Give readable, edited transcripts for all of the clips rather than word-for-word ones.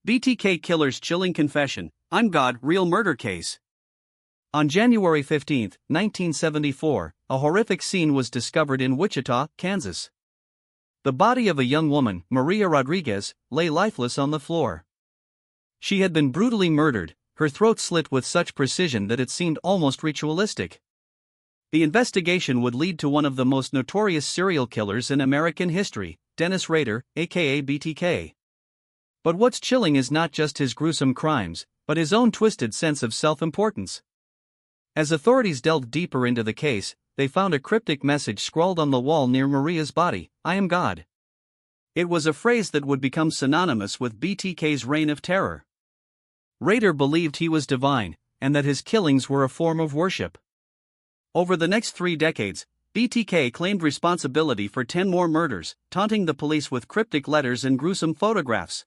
BTK killer's chilling confession, I'm God, real murder case. On January 15, 1974, a horrific scene was discovered in Wichita, Kansas. The body of a young woman, Maria Rodriguez, lay lifeless on the floor. She had been brutally murdered, her throat slit with such precision that it seemed almost ritualistic. The investigation would lead to one of the most notorious serial killers in American history, Dennis Rader, aka BTK. But what's chilling is not just his gruesome crimes, but his own twisted sense of self-importance. As authorities delved deeper into the case, they found a cryptic message scrawled on the wall near Maria's body, I am God. It was a phrase that would become synonymous with BTK's reign of terror. Rader believed he was divine, and that his killings were a form of worship. Over the next 3 decades, BTK claimed responsibility for 10 more murders, taunting the police with cryptic letters and gruesome photographs.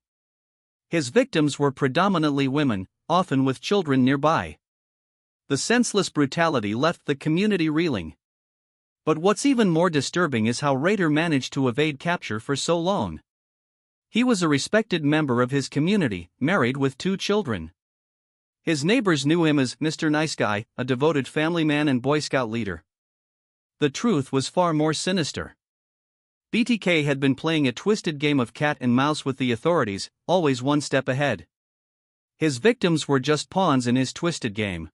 His victims were predominantly women, often with children nearby. The senseless brutality left the community reeling. But what's even more disturbing is how Rader managed to evade capture for so long. He was a respected member of his community, married with 2 children. His neighbors knew him as Mr. Nice Guy, a devoted family man and Boy Scout leader. The truth was far more sinister. BTK had been playing a twisted game of cat and mouse with the authorities, always one step ahead. His victims were just pawns in his twisted game.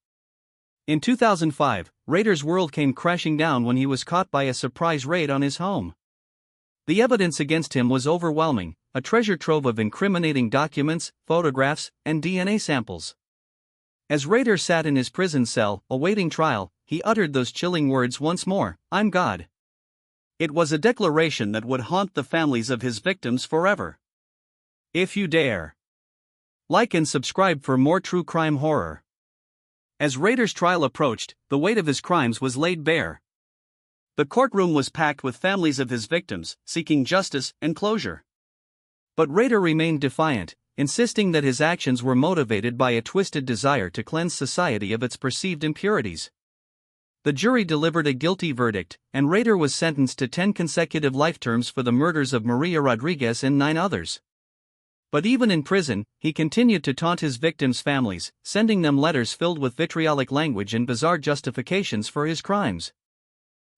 In 2005, Rader's world came crashing down when he was caught by a surprise raid on his home. The evidence against him was overwhelming, a treasure trove of incriminating documents, photographs, and DNA samples. As Rader sat in his prison cell, awaiting trial, he uttered those chilling words once more, I'm God. It was a declaration that would haunt the families of his victims forever. If you dare, like and subscribe for more true crime horror. As Rader's trial approached, the weight of his crimes was laid bare. The courtroom was packed with families of his victims, seeking justice and closure. But Rader remained defiant, insisting that his actions were motivated by a twisted desire to cleanse society of its perceived impurities. The jury delivered a guilty verdict, and Rader was sentenced to 10 consecutive life terms for the murders of Maria Rodriguez and 9 others. But even in prison, he continued to taunt his victims' families, sending them letters filled with vitriolic language and bizarre justifications for his crimes.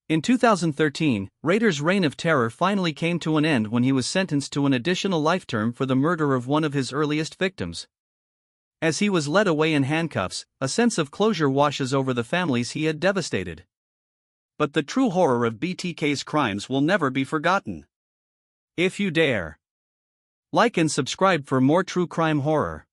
In 2013, Rader's reign of terror finally came to an end when he was sentenced to an additional life term for the murder of one of his earliest victims. As he was led away in handcuffs, a sense of closure washes over the families he had devastated. But the true horror of BTK's crimes will never be forgotten. If you dare, like and subscribe for more true crime horror.